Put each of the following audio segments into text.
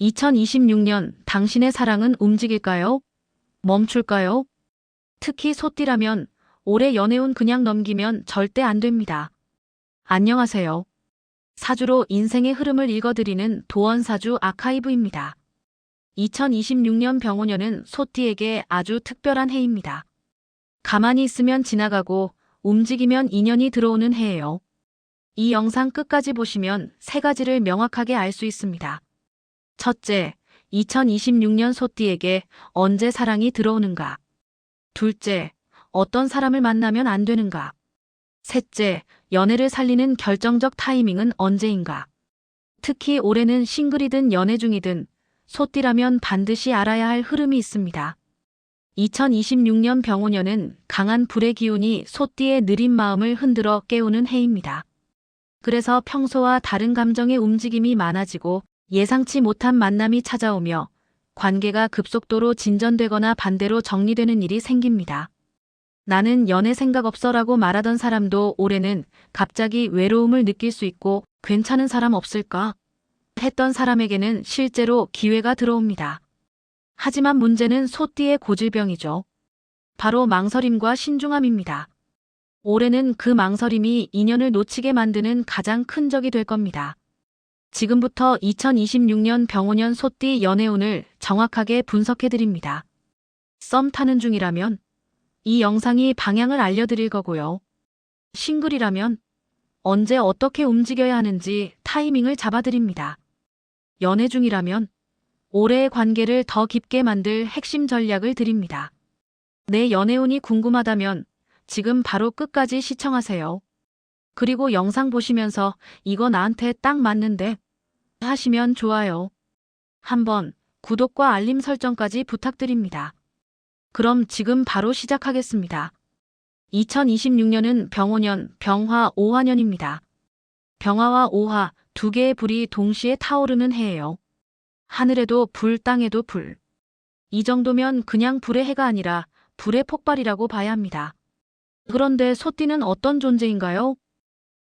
2026년 당신의 사랑은 움직일까요? 멈출까요? 특히 소띠라면 올해 연애운 그냥 넘기면 절대 안 됩니다. 안녕하세요. 사주로 인생의 흐름을 읽어드리는 도언사주 아카이브입니다. 2026년 병오년은 소띠에게 아주 특별한 해입니다. 가만히 있으면 지나가고 움직이면 인연이 들어오는 해예요. 이 영상 끝까지 보시면 세 가지를 명확하게 알 수 있습니다. 첫째, 2026년 소띠에게 언제 사랑이 들어오는가? 둘째, 어떤 사람을 만나면 안 되는가? 셋째, 연애를 살리는 결정적 타이밍은 언제인가? 특히 올해는 싱글이든 연애 중이든 소띠라면 반드시 알아야 할 흐름이 있습니다. 2026년 병오년은 강한 불의 기운이 소띠의 느린 마음을 흔들어 깨우는 해입니다. 그래서 평소와 다른 감정의 움직임이 많아지고 예상치 못한 만남이 찾아오며 관계가 급속도로 진전되거나 반대로 정리되는 일이 생깁니다. 나는 연애 생각 없어라고 말하던 사람도 올해는 갑자기 외로움을 느낄 수 있고 괜찮은 사람 없을까? 했던 사람에게는 실제로 기회가 들어옵니다. 하지만 문제는 소띠의 고질병이죠. 바로 망설임과 신중함입니다. 올해는 그 망설임이 인연을 놓치게 만드는 가장 큰 적이 될 겁니다. 지금부터 2026년 병오년 소띠 연애운을 정확하게 분석해드립니다. 썸 타는 중이라면 이 영상이 방향을 알려드릴 거고요. 싱글이라면 언제 어떻게 움직여야 하는지 타이밍을 잡아드립니다. 연애 중이라면 올해의 관계를 더 깊게 만들 핵심 전략을 드립니다. 내 연애운이 궁금하다면 지금 바로 끝까지 시청하세요. 그리고 영상 보시면서 이거 나한테 딱 맞는데 하시면 좋아요. 한번 구독과 알림 설정까지 부탁드립니다. 그럼 지금 바로 시작하겠습니다. 2026년은 병오년, 병화, 오화년입니다. 병화와 오화 두 개의 불이 동시에 타오르는 해예요. 하늘에도 불, 땅에도 불. 이 정도면 그냥 불의 해가 아니라 불의 폭발이라고 봐야 합니다. 그런데 소띠는 어떤 존재인가요?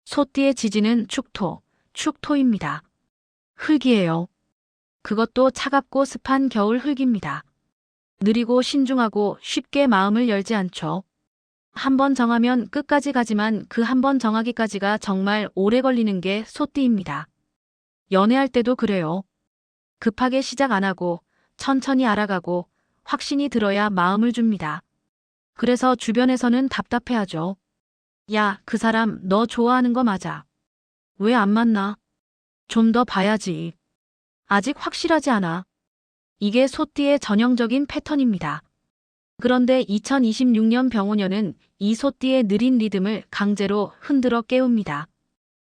소띠의 지지는 축토, 축토입니다. 흙이에요. 그것도 차갑고 습한 겨울 흙입니다. 느리고 신중하고 쉽게 마음을 열지 않죠. 한 번 정하면 끝까지 가지만 그 한 번 정하기까지가 정말 오래 걸리는 게 소띠입니다. 연애할 때도 그래요. 급하게 시작 안 하고 천천히 알아가고 확신이 들어야 마음을 줍니다. 그래서 주변에서는 답답해하죠. 야, 그 사람 너 좋아하는 거 맞아. 왜 안 만나? 좀 더 봐야지. 아직 확실하지 않아. 이게 소띠의 전형적인 패턴입니다. 그런데 2026년 병오년은 이 소띠의 느린 리듬을 강제로 흔들어 깨웁니다.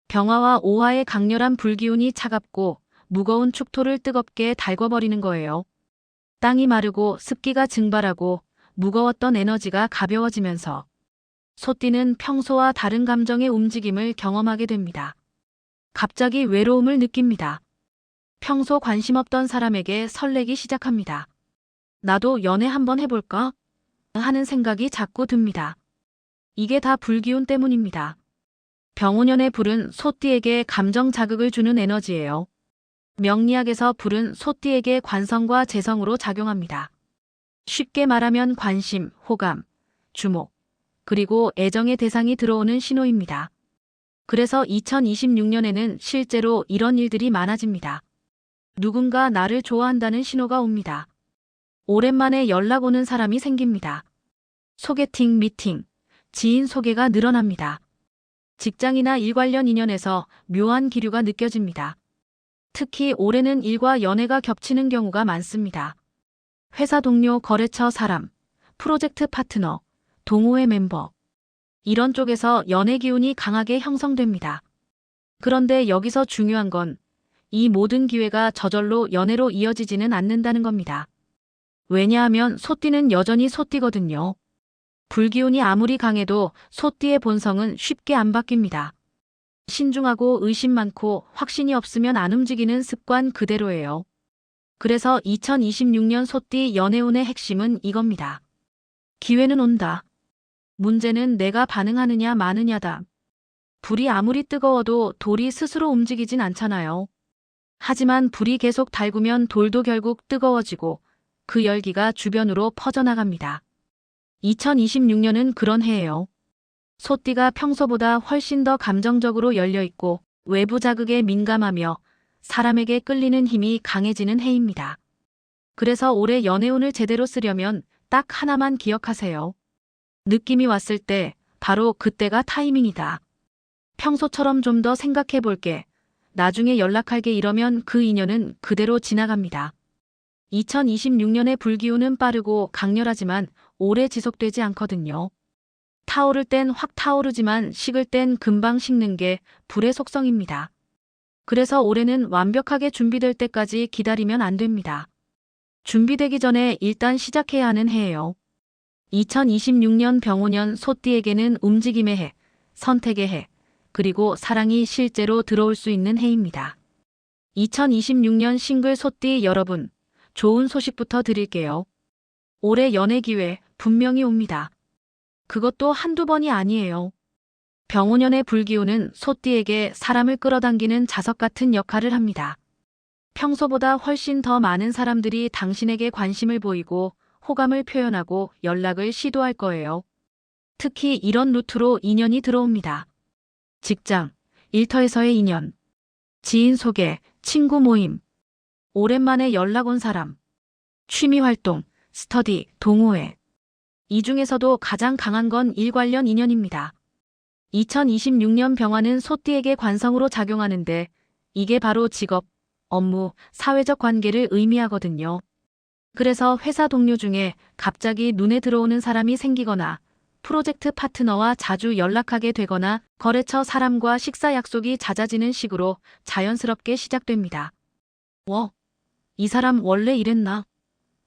병화와 오화의 강렬한 불기운이 차갑고 무거운 축토를 뜨겁게 달궈버리는 거예요. 땅이 마르고 습기가 증발하고 무거웠던 에너지가 가벼워지면서 소띠는 평소와 다른 감정의 움직임을 경험하게 됩니다. 갑자기 외로움을 느낍니다. 평소 관심 없던 사람에게 설레기 시작합니다. 나도 연애 한번 해볼까? 하는 생각이 자꾸 듭니다. 이게 다 불기운 때문입니다. 병오년의 불은 소띠에게 감정 자극을 주는 에너지예요. 명리학에서 불은 소띠에게 관성과 재성으로 작용합니다. 쉽게 말하면 관심, 호감, 주목, 그리고 애정의 대상이 들어오는 신호입니다. 그래서 2026년에는 실제로 이런 일들이 많아집니다. 누군가 나를 좋아한다는 신호가 옵니다. 오랜만에 연락 오는 사람이 생깁니다. 소개팅, 미팅, 지인 소개가 늘어납니다. 직장이나 일 관련 인연에서 묘한 기류가 느껴집니다. 특히 올해는 일과 연애가 겹치는 경우가 많습니다. 회사 동료, 거래처 사람, 프로젝트 파트너, 동호회 멤버. 이런 쪽에서 연애 기운이 강하게 형성됩니다. 그런데 여기서 중요한 건 이 모든 기회가 저절로 연애로 이어지지는 않는다는 겁니다. 왜냐하면 소띠는 여전히 소띠거든요. 불기운이 아무리 강해도 소띠의 본성은 쉽게 안 바뀝니다. 신중하고 의심 많고 확신이 없으면 안 움직이는 습관 그대로예요. 그래서 2026년 소띠 연애운의 핵심은 이겁니다. 기회는 온다. 문제는 내가 반응하느냐 마느냐다. 불이 아무리 뜨거워도 돌이 스스로 움직이진 않잖아요. 하지만 불이 계속 달구면 돌도 결국 뜨거워지고 그 열기가 주변으로 퍼져나갑니다. 2026년은 그런 해예요. 소띠가 평소보다 훨씬 더 감정적으로 열려있고 외부 자극에 민감하며 사람에게 끌리는 힘이 강해지는 해입니다. 그래서 올해 연애운을 제대로 쓰려면 딱 하나만 기억하세요. 느낌이 왔을 때 바로 그때가 타이밍이다. 평소처럼 좀 더 생각해 볼게. 나중에 연락할게 이러면 그 인연은 그대로 지나갑니다. 2026년의 불기운은 빠르고 강렬하지만 오래 지속되지 않거든요. 타오를 땐 확 타오르지만 식을 땐 금방 식는 게 불의 속성입니다. 그래서 올해는 완벽하게 준비될 때까지 기다리면 안 됩니다. 준비되기 전에 일단 시작해야 하는 해예요. 2026년 병오년 소띠에게는 움직임의 해, 선택의 해, 그리고 사랑이 실제로 들어올 수 있는 해입니다. 2026년 싱글 소띠 여러분, 좋은 소식부터 드릴게요. 올해 연애 기회 분명히 옵니다. 그것도 한두 번이 아니에요. 병오년의 불기운은 소띠에게 사람을 끌어당기는 자석 같은 역할을 합니다. 평소보다 훨씬 더 많은 사람들이 당신에게 관심을 보이고 호감을 표현하고 연락을 시도할 거예요. 특히 이런 루트로 인연이 들어옵니다. 직장, 일터에서의 인연, 지인 소개, 친구 모임, 오랜만에 연락 온 사람, 취미 활동, 스터디, 동호회. 이 중에서도 가장 강한 건 일 관련 인연입니다. 2026년 병화는 소띠에게 관성으로 작용하는데 이게 바로 직업, 업무, 사회적 관계를 의미하거든요. 그래서 회사 동료 중에 갑자기 눈에 들어오는 사람이 생기거나 프로젝트 파트너와 자주 연락하게 되거나 거래처 사람과 식사 약속이 잦아지는 식으로 자연스럽게 시작됩니다. 이 사람 원래 이랬나?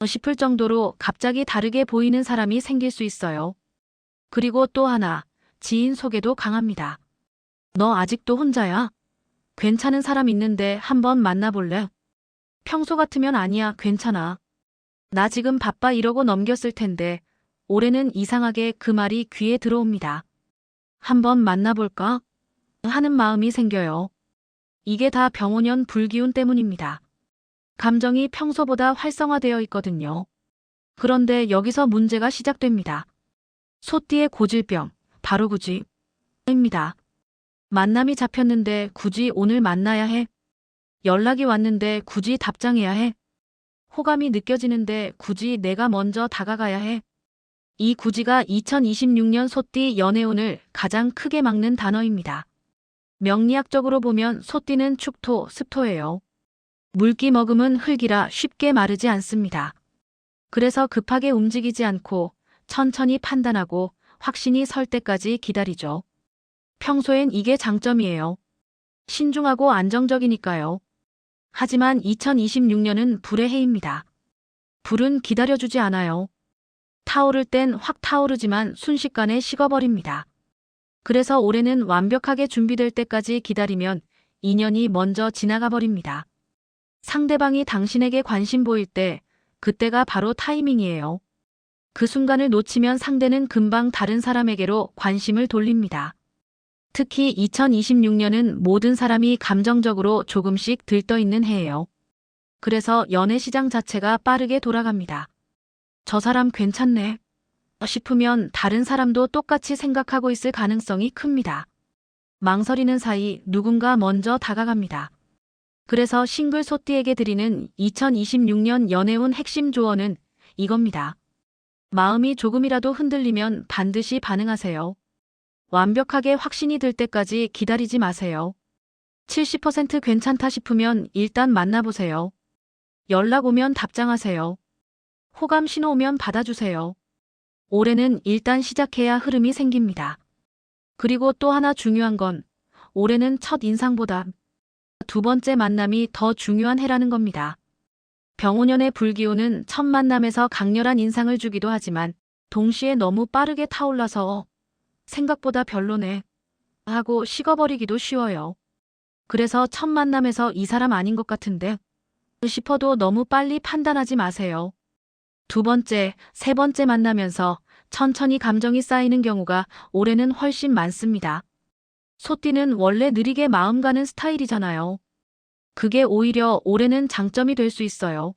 싶을 정도로 갑자기 다르게 보이는 사람이 생길 수 있어요. 그리고 또 하나, 지인 소개도 강합니다. 너 아직도 혼자야? 괜찮은 사람 있는데 한번 만나볼래? 평소 같으면 아니야, 괜찮아. 나 지금 바빠 이러고 넘겼을 텐데 올해는 이상하게 그 말이 귀에 들어옵니다. 한번 만나볼까? 하는 마음이 생겨요. 이게 다 병오년 불기운 때문입니다. 감정이 평소보다 활성화되어 있거든요. 그런데 여기서 문제가 시작됩니다. 소띠의 고질병, 바로 굳이입니다. 만남이 잡혔는데 굳이 오늘 만나야 해? 연락이 왔는데 굳이 답장해야 해? 호감이 느껴지는데 굳이 내가 먼저 다가가야 해? 이 굳이가 2026년 소띠 연애운을 가장 크게 막는 단어입니다. 명리학적으로 보면 소띠는 축토, 습토예요. 물기 머금은 흙이라 쉽게 마르지 않습니다. 그래서 급하게 움직이지 않고 천천히 판단하고 확신이 설 때까지 기다리죠. 평소엔 이게 장점이에요. 신중하고 안정적이니까요. 하지만 2026년은 불의 해입니다. 불은 기다려주지 않아요. 타오를 땐 확 타오르지만 순식간에 식어버립니다. 그래서 올해는 완벽하게 준비될 때까지 기다리면 인연이 먼저 지나가 버립니다. 상대방이 당신에게 관심 보일 때 그때가 바로 타이밍이에요. 그 순간을 놓치면 상대는 금방 다른 사람에게로 관심을 돌립니다. 특히 2026년은 모든 사람이 감정적으로 조금씩 들떠있는 해예요. 그래서 연애 시장 자체가 빠르게 돌아갑니다. 저 사람 괜찮네 싶으면 다른 사람도 똑같이 생각하고 있을 가능성이 큽니다. 망설이는 사이 누군가 먼저 다가갑니다. 그래서 싱글 소띠에게 드리는 2026년 연애운 핵심 조언은 이겁니다. 마음이 조금이라도 흔들리면 반드시 반응하세요. 완벽하게 확신이 들 때까지 기다리지 마세요. 70% 괜찮다 싶으면 일단 만나보세요. 연락 오면 답장하세요. 호감 신호 오면 받아주세요. 올해는 일단 시작해야 흐름이 생깁니다. 그리고 또 하나 중요한 건 올해는 첫 인상보다 두 번째 만남이 더 중요한 해라는 겁니다. 병오년의 불기운은 첫 만남에서 강렬한 인상을 주기도 하지만 동시에 너무 빠르게 타올라서 생각보다 별로네 하고 식어버리기도 쉬워요. 그래서 첫 만남에서 이 사람 아닌 것 같은데 싶어도 너무 빨리 판단하지 마세요. 두 번째, 세 번째 만나면서 천천히 감정이 쌓이는 경우가 올해는 훨씬 많습니다. 소띠는 원래 느리게 마음 가는 스타일이잖아요. 그게 오히려 올해는 장점이 될 수 있어요.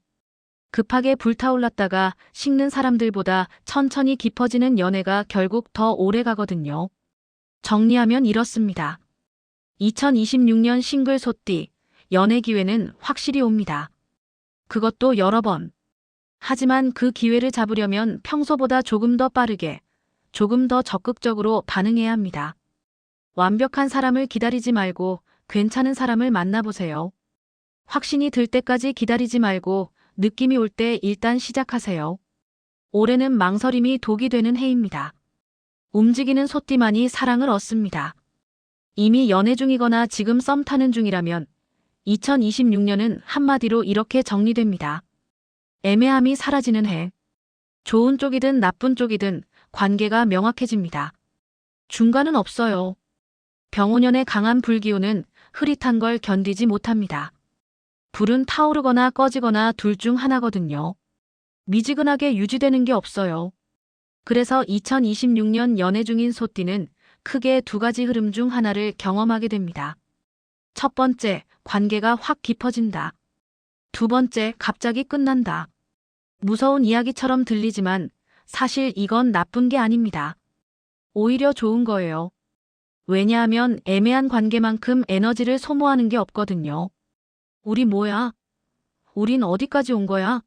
급하게 불타올랐다가 식는 사람들보다 천천히 깊어지는 연애가 결국 더 오래 가거든요. 정리하면 이렇습니다. 2026년 싱글 소띠, 연애 기회는 확실히 옵니다. 그것도 여러 번. 하지만 그 기회를 잡으려면 평소보다 조금 더 빠르게, 조금 더 적극적으로 반응해야 합니다. 완벽한 사람을 기다리지 말고 괜찮은 사람을 만나보세요. 확신이 들 때까지 기다리지 말고 느낌이 올 때 일단 시작하세요. 올해는 망설임이 독이 되는 해입니다. 움직이는 소띠만이 사랑을 얻습니다. 이미 연애 중이거나 지금 썸 타는 중이라면 2026년은 한마디로 이렇게 정리됩니다. 애매함이 사라지는 해. 좋은 쪽이든 나쁜 쪽이든 관계가 명확해집니다. 중간은 없어요. 병오년의 강한 불기운은 흐릿한 걸 견디지 못합니다. 불은 타오르거나 꺼지거나 둘 중 하나거든요. 미지근하게 유지되는 게 없어요. 그래서 2026년 연애 중인 소띠는 크게 두 가지 흐름 중 하나를 경험하게 됩니다. 첫 번째, 관계가 확 깊어진다. 두 번째, 갑자기 끝난다. 무서운 이야기처럼 들리지만 사실 이건 나쁜 게 아닙니다. 오히려 좋은 거예요. 왜냐하면 애매한 관계만큼 에너지를 소모하는 게 없거든요. 우리 뭐야? 우린 어디까지 온 거야?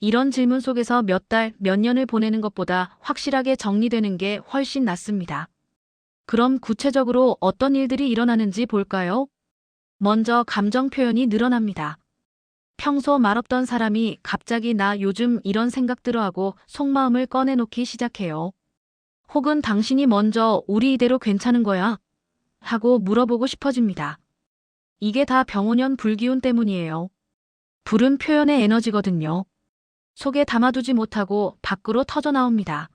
이런 질문 속에서 몇 달, 몇 년을 보내는 것보다 확실하게 정리되는 게 훨씬 낫습니다. 그럼 구체적으로 어떤 일들이 일어나는지 볼까요? 먼저 감정 표현이 늘어납니다. 평소 말없던 사람이 갑자기 나 요즘 이런 생각 들어 하고 속마음을 꺼내놓기 시작해요. 혹은 당신이 먼저 우리 이대로 괜찮은 거야? 하고 물어보고 싶어집니다. 이게 다 병오년 불기운 때문이에요. 불은 표현의 에너지거든요. 속에 담아두지 못하고 밖으로 터져 나옵니다.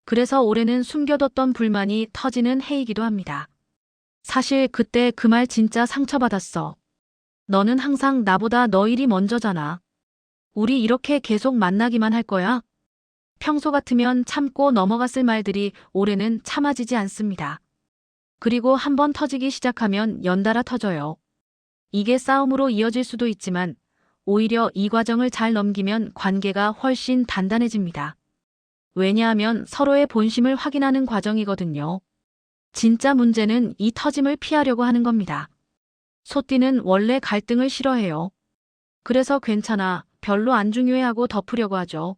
그래서 올해는 숨겨뒀던 불만이 터지는 해이기도 합니다. 사실 그때 그 말 진짜 상처받았어. 너는 항상 나보다 너 일이 먼저잖아. 우리 이렇게 계속 만나기만 할 거야? 평소 같으면 참고 넘어갔을 말들이 올해는 참아지지 않습니다. 그리고 한번 터지기 시작하면 연달아 터져요. 이게 싸움으로 이어질 수도 있지만 오히려 이 과정을 잘 넘기면 관계가 훨씬 단단해집니다. 왜냐하면 서로의 본심을 확인하는 과정이거든요. 진짜 문제는 이 터짐을 피하려고 하는 겁니다. 소띠는 원래 갈등을 싫어해요. 그래서 괜찮아, 별로 안 중요해하고 덮으려고 하죠.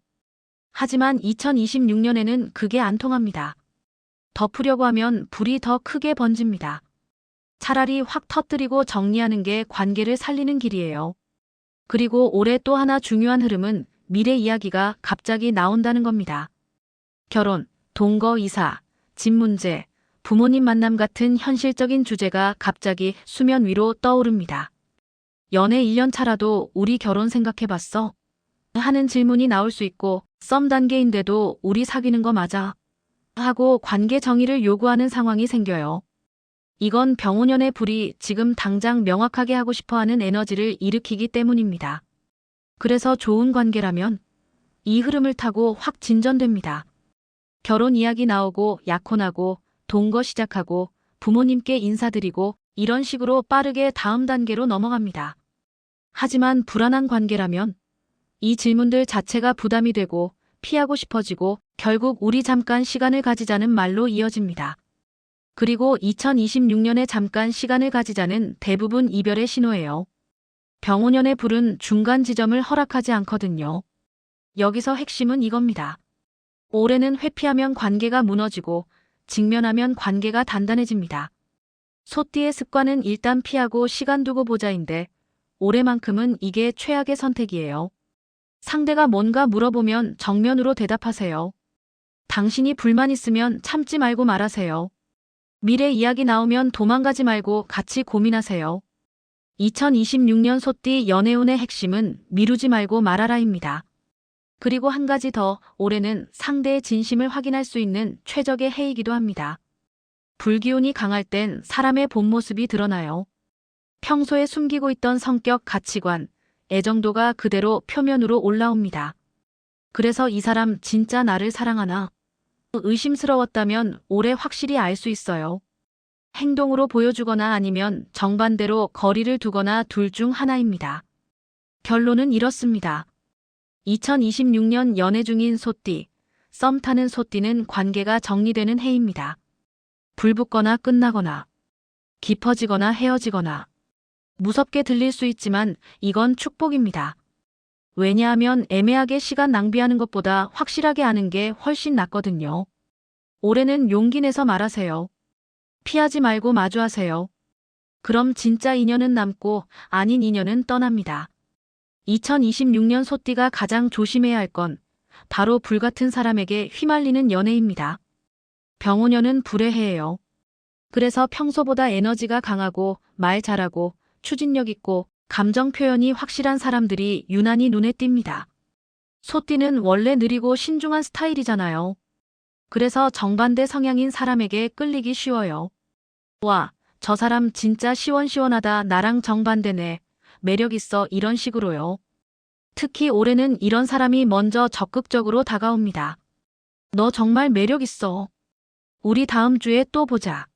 하지만 2026년에는 그게 안 통합니다. 덮으려고 하면 불이 더 크게 번집니다. 차라리 확 터뜨리고 정리하는 게 관계를 살리는 길이에요. 그리고 올해 또 하나 중요한 흐름은 미래 이야기가 갑자기 나온다는 겁니다. 결혼, 동거 이사, 집 문제, 부모님 만남 같은 현실적인 주제가 갑자기 수면 위로 떠오릅니다. 연애 1년 차라도 우리 결혼 생각해봤어? 하는 질문이 나올 수 있고 썸 단계인데도 우리 사귀는 거 맞아? 하고 관계 정의를 요구하는 상황이 생겨요. 이건 병오년의 불이 지금 당장 명확하게 하고 싶어하는 에너지를 일으키기 때문입니다. 그래서 좋은 관계라면 이 흐름을 타고 확 진전됩니다. 결혼 이야기 나오고 약혼하고 동거 시작하고 부모님께 인사드리고 이런 식으로 빠르게 다음 단계로 넘어갑니다. 하지만 불안한 관계라면 이 질문들 자체가 부담이 되고 피하고 싶어지고 결국 우리 잠깐 시간을 가지자는 말로 이어집니다. 그리고 2026년에 잠깐 시간을 가지자는 대부분 이별의 신호예요. 병오년의 불은 중간 지점을 허락하지 않거든요. 여기서 핵심은 이겁니다. 올해는 회피하면 관계가 무너지고 직면하면 관계가 단단해집니다. 소띠의 습관은 일단 피하고 시간 두고 보자인데 올해만큼은 이게 최악의 선택이에요. 상대가 뭔가 물어보면 정면으로 대답하세요. 당신이 불만 있으면 참지 말고 말하세요. 미래 이야기 나오면 도망가지 말고 같이 고민하세요. 2026년 소띠 연애운의 핵심은 미루지 말고 말하라입니다. 그리고 한 가지 더, 올해는 상대의 진심을 확인할 수 있는 최적의 해이기도 합니다. 불기운이 강할 땐 사람의 본 모습이 드러나요. 평소에 숨기고 있던 성격, 가치관, 애정도가 그대로 표면으로 올라옵니다. 그래서 이 사람 진짜 나를 사랑하나? 의심스러웠다면 올해 확실히 알 수 있어요. 행동으로 보여주거나 아니면 정반대로 거리를 두거나 둘 중 하나입니다. 결론은 이렇습니다. 2026년 연애 중인 소띠, 썸 타는 소띠는 관계가 정리되는 해입니다. 불붙거나 끝나거나, 깊어지거나 헤어지거나, 무섭게 들릴 수 있지만 이건 축복입니다. 왜냐하면 애매하게 시간 낭비하는 것보다 확실하게 아는 게 훨씬 낫거든요. 올해는 용기 내서 말하세요. 피하지 말고 마주하세요. 그럼 진짜 인연은 남고 아닌 인연은 떠납니다. 2026년 소띠가 가장 조심해야 할 건 바로 불같은 사람에게 휘말리는 연애입니다. 병오년은 불의 해예요. 그래서 평소보다 에너지가 강하고 말 잘하고 추진력 있고 감정 표현이 확실한 사람들이 유난히 눈에 띕니다. 소띠는 원래 느리고 신중한 스타일이잖아요. 그래서 정반대 성향인 사람에게 끌리기 쉬워요. 와, 저 사람 진짜 시원시원하다. 나랑 정반대네. 매력 있어. 이런 식으로요. 특히 올해는 이런 사람이 먼저 적극적으로 다가옵니다. 너 정말 매력 있어. 우리 다음 주에 또 보자.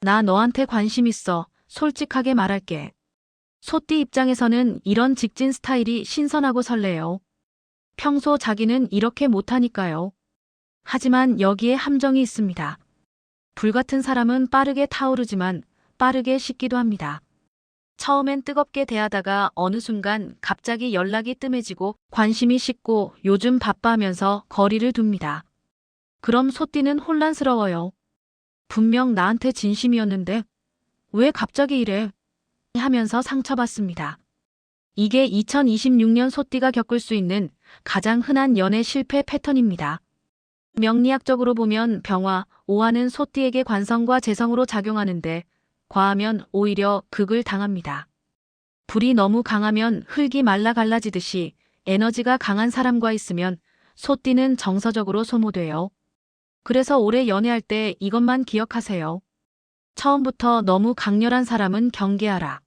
나 너한테 관심 있어. 솔직하게 말할게. 소띠 입장에서는 이런 직진 스타일이 신선하고 설레요. 평소 자기는 이렇게 못하니까요. 하지만 여기에 함정이 있습니다. 불같은 사람은 빠르게 타오르지만 빠르게 식기도 합니다. 처음엔 뜨겁게 대하다가 어느 순간 갑자기 연락이 뜸해지고 관심이 식고 요즘 바빠하면서 거리를 둡니다. 그럼 소띠는 혼란스러워요. 분명 나한테 진심이었는데 왜 갑자기 이래? 하면서 상처받습니다. 이게 2026년 소띠가 겪을 수 있는 가장 흔한 연애 실패 패턴입니다. 명리학적으로 보면 병화, 오화는 소띠에게 관성과 재성으로 작용하는데 과하면 오히려 극을 당합니다. 불이 너무 강하면 흙이 말라 갈라지듯이 에너지가 강한 사람과 있으면 소띠는 정서적으로 소모돼요. 그래서 오래 연애할 때 이것만 기억하세요. 처음부터 너무 강렬한 사람은 경계하라.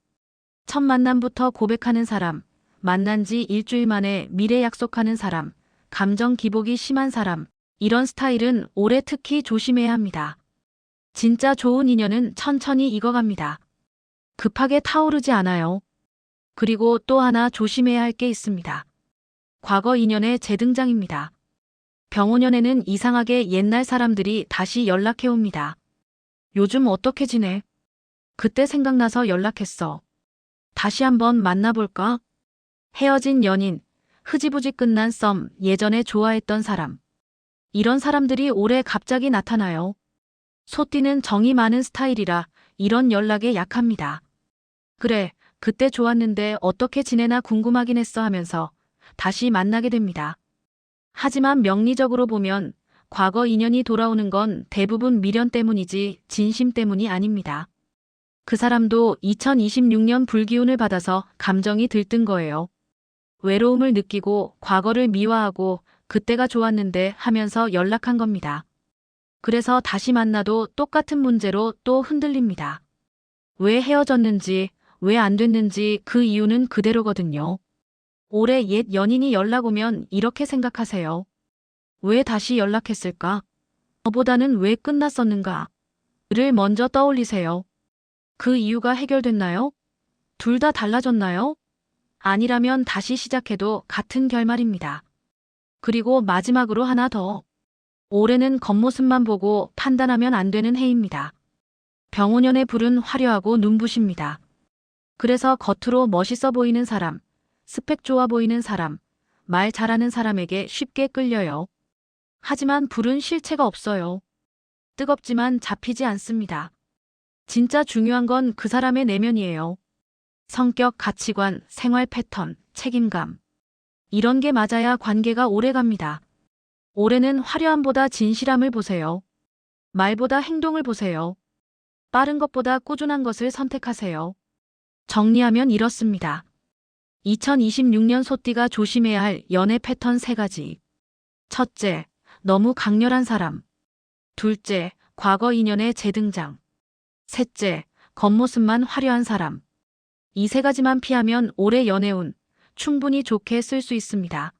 첫 만남부터 고백하는 사람, 만난 지 일주일 만에 미래 약속하는 사람, 감정 기복이 심한 사람, 이런 스타일은 올해 특히 조심해야 합니다. 진짜 좋은 인연은 천천히 익어갑니다. 급하게 타오르지 않아요. 그리고 또 하나 조심해야 할 게 있습니다. 과거 인연의 재등장입니다. 병오년에는 이상하게 옛날 사람들이 다시 연락해 옵니다. 요즘 어떻게 지내? 그때 생각나서 연락했어. 다시 한번 만나볼까? 헤어진 연인, 흐지부지 끝난 썸, 예전에 좋아했던 사람. 이런 사람들이 올해 갑자기 나타나요. 소띠는 정이 많은 스타일이라 이런 연락에 약합니다. 그래, 그때 좋았는데 어떻게 지내나 궁금하긴 했어 하면서 다시 만나게 됩니다. 하지만 명리적으로 보면 과거 인연이 돌아오는 건 대부분 미련 때문이지 진심 때문이 아닙니다. 그 사람도 2026년 불기운을 받아서 감정이 들뜬 거예요. 외로움을 느끼고 과거를 미화하고 그때가 좋았는데 하면서 연락한 겁니다. 그래서 다시 만나도 똑같은 문제로 또 흔들립니다. 왜 헤어졌는지, 왜 안 됐는지 그 이유는 그대로거든요. 올해 옛 연인이 연락 오면 이렇게 생각하세요. 왜 다시 연락했을까? 저보다는 왜 끝났었는가? 를 먼저 떠올리세요. 그 이유가 해결됐나요? 둘 다 달라졌나요? 아니라면 다시 시작해도 같은 결말입니다. 그리고 마지막으로 하나 더. 올해는 겉모습만 보고 판단하면 안 되는 해입니다. 병오년의 불은 화려하고 눈부십니다. 그래서 겉으로 멋있어 보이는 사람, 스펙 좋아 보이는 사람, 말 잘하는 사람에게 쉽게 끌려요. 하지만 불은 실체가 없어요. 뜨겁지만 잡히지 않습니다. 진짜 중요한 건 그 사람의 내면이에요. 성격, 가치관, 생활 패턴, 책임감. 이런 게 맞아야 관계가 오래 갑니다. 올해는 화려함보다 진실함을 보세요. 말보다 행동을 보세요. 빠른 것보다 꾸준한 것을 선택하세요. 정리하면 이렇습니다. 2026년 소띠가 조심해야 할 연애 패턴 3가지. 첫째, 너무 강렬한 사람. 둘째, 과거 인연의 재등장. 셋째, 겉모습만 화려한 사람. 이 3가지만 피하면 올해 연애운 충분히 좋게 쓸 수 있습니다.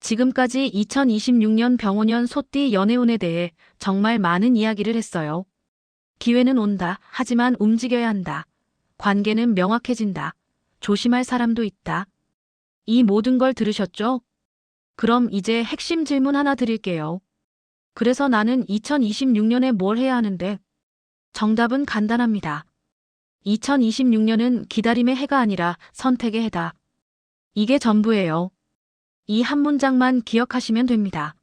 지금까지 2026년 병오년 소띠 연애운에 대해 정말 많은 이야기를 했어요. 기회는 온다. 하지만 움직여야 한다. 관계는 명확해진다. 조심할 사람도 있다. 이 모든 걸 들으셨죠? 그럼 이제 핵심 질문 하나 드릴게요. 그래서 나는 2026년에 뭘 해야 하는데? 정답은 간단합니다. 2026년은 기다림의 해가 아니라 선택의 해다. 이게 전부예요. 이 한 문장만 기억하시면 됩니다.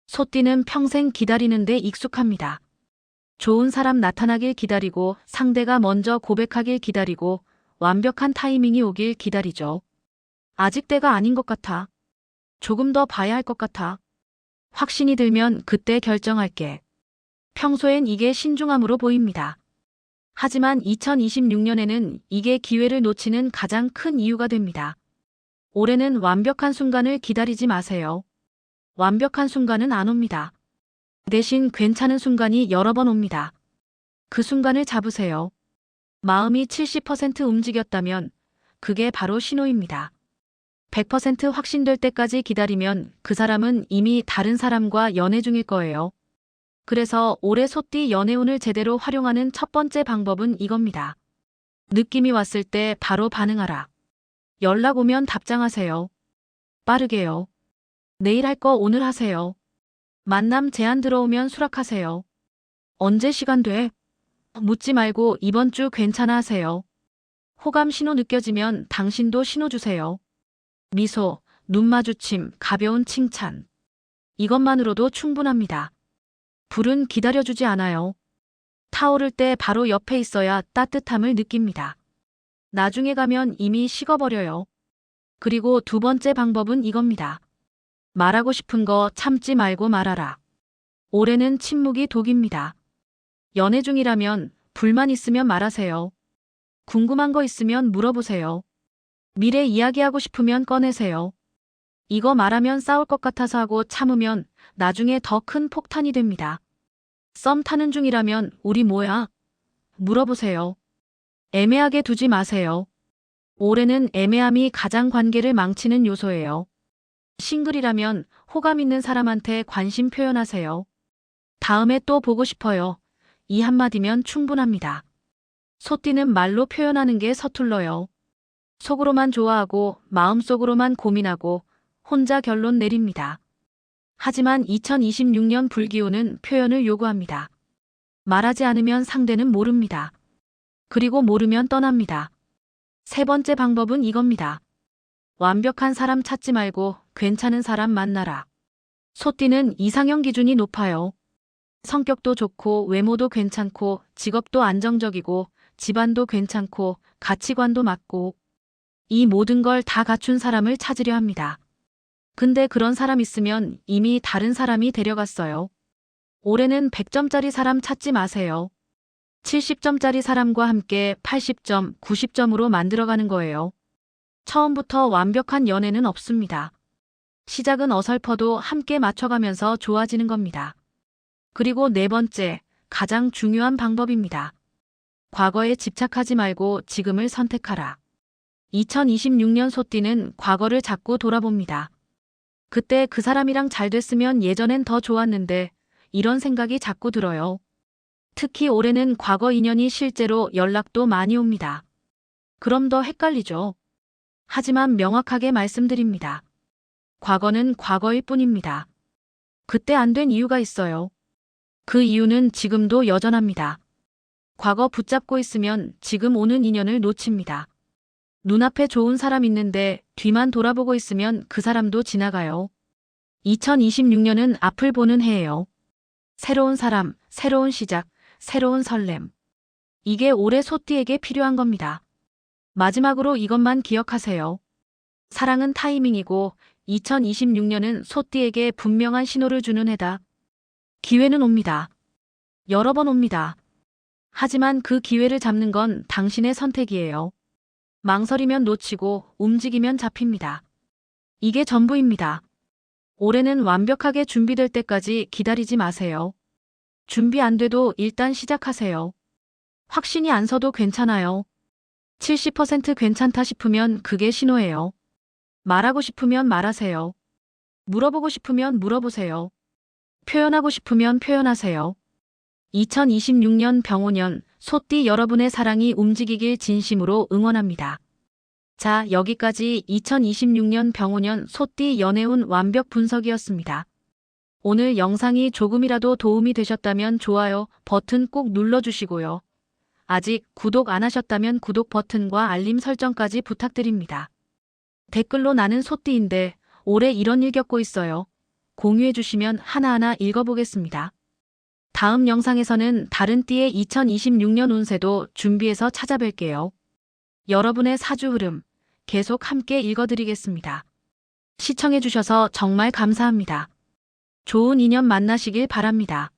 소띠는 평생 기다리는데 익숙합니다. 좋은 사람 나타나길 기다리고 상대가 먼저 고백하길 기다리고 완벽한 타이밍이 오길 기다리죠. 아직 때가 아닌 것 같아. 조금 더 봐야 할 것 같아. 확신이 들면 그때 결정할게. 평소엔 이게 신중함으로 보입니다. 하지만 2026년에는 이게 기회를 놓치는 가장 큰 이유가 됩니다. 올해는 완벽한 순간을 기다리지 마세요. 완벽한 순간은 안 옵니다. 대신 괜찮은 순간이 여러 번 옵니다. 그 순간을 잡으세요. 마음이 70% 움직였다면 그게 바로 신호입니다. 100% 확신될 때까지 기다리면 그 사람은 이미 다른 사람과 연애 중일 거예요. 그래서 올해 소띠 연애운을 제대로 활용하는 첫 번째 방법은 이겁니다. 느낌이 왔을 때 바로 반응하라. 연락 오면 답장하세요. 빠르게요. 내일 할 거 오늘 하세요. 만남 제안 들어오면 수락하세요. 언제 시간 돼? 묻지 말고 이번 주 괜찮아 하세요. 호감 신호 느껴지면 당신도 신호 주세요. 미소, 눈 마주침, 가벼운 칭찬. 이것만으로도 충분합니다. 불은 기다려주지 않아요. 타오를 때 바로 옆에 있어야 따뜻함을 느낍니다. 나중에 가면 이미 식어버려요. 그리고 두 번째 방법은 이겁니다. 말하고 싶은 거 참지 말고 말하라. 올해는 침묵이 독입니다. 연애 중이라면 불만 있으면 말하세요. 궁금한 거 있으면 물어보세요. 미래 이야기하고 싶으면 꺼내세요. 이거 말하면 싸울 것 같아서 하고 참으면 나중에 더 큰 폭탄이 됩니다. 썸 타는 중이라면 우리 뭐야? 물어보세요. 애매하게 두지 마세요. 올해는 애매함이 가장 관계를 망치는 요소예요. 싱글이라면 호감 있는 사람한테 관심 표현하세요. 다음에 또 보고 싶어요. 이 한마디면 충분합니다. 소띠는 말로 표현하는 게 서툴러요. 속으로만 좋아하고 마음속으로만 고민하고 혼자 결론 내립니다. 하지만 2026년 불기운은 표현을 요구합니다. 말하지 않으면 상대는 모릅니다. 그리고 모르면 떠납니다. 세 번째 방법은 이겁니다. 완벽한 사람 찾지 말고 괜찮은 사람 만나라. 소띠는 이상형 기준이 높아요. 성격도 좋고 외모도 괜찮고 직업도 안정적이고 집안도 괜찮고 가치관도 맞고 이 모든 걸 다 갖춘 사람을 찾으려 합니다. 근데 그런 사람 있으면 이미 다른 사람이 데려갔어요. 올해는 100점짜리 사람 찾지 마세요. 70점짜리 사람과 함께 80점, 90점으로 만들어가는 거예요. 처음부터 완벽한 연애는 없습니다. 시작은 어설퍼도 함께 맞춰가면서 좋아지는 겁니다. 그리고 네 번째, 가장 중요한 방법입니다. 과거에 집착하지 말고 지금을 선택하라. 2026년 소띠는 과거를 자꾸 돌아봅니다. 그때 그 사람이랑 잘 됐으면 예전엔 더 좋았는데 이런 생각이 자꾸 들어요. 특히 올해는 과거 인연이 실제로 연락도 많이 옵니다. 그럼 더 헷갈리죠. 하지만 명확하게 말씀드립니다. 과거는 과거일 뿐입니다. 그때 안 된 이유가 있어요. 그 이유는 지금도 여전합니다. 과거 붙잡고 있으면 지금 오는 인연을 놓칩니다. 눈앞에 좋은 사람 있는데 뒤만 돌아보고 있으면 그 사람도 지나가요. 2026년은 앞을 보는 해예요. 새로운 사람, 새로운 시작, 새로운 설렘. 이게 올해 소띠에게 필요한 겁니다. 마지막으로 이것만 기억하세요. 사랑은 타이밍이고 2026년은 소띠에게 분명한 신호를 주는 해다. 기회는 옵니다. 여러 번 옵니다. 하지만 그 기회를 잡는 건 당신의 선택이에요. 망설이면 놓치고 움직이면 잡힙니다. 이게 전부입니다. 올해는 완벽하게 준비될 때까지 기다리지 마세요. 준비 안 돼도 일단 시작하세요. 확신이 안 서도 괜찮아요. 70% 괜찮다 싶으면 그게 신호예요. 말하고 싶으면 말하세요. 물어보고 싶으면 물어보세요. 표현하고 싶으면 표현하세요. 2026년 병오년 소띠 여러분의 사랑이 움직이길 진심으로 응원합니다. 자, 여기까지 2026년 병오년 소띠 연애운 완벽 분석이었습니다. 오늘 영상이 조금이라도 도움이 되셨다면 좋아요 버튼 꼭 눌러주시고요. 아직 구독 안 하셨다면 구독 버튼과 알림 설정까지 부탁드립니다. 댓글로 나는 소띠인데 올해 이런 일 겪고 있어요. 공유해 주시면 하나하나 읽어보겠습니다. 다음 영상에서는 다른 띠의 2026년 운세도 준비해서 찾아뵐게요. 여러분의 사주 흐름 계속 함께 읽어드리겠습니다. 시청해 주셔서 정말 감사합니다. 좋은 인연 만나시길 바랍니다.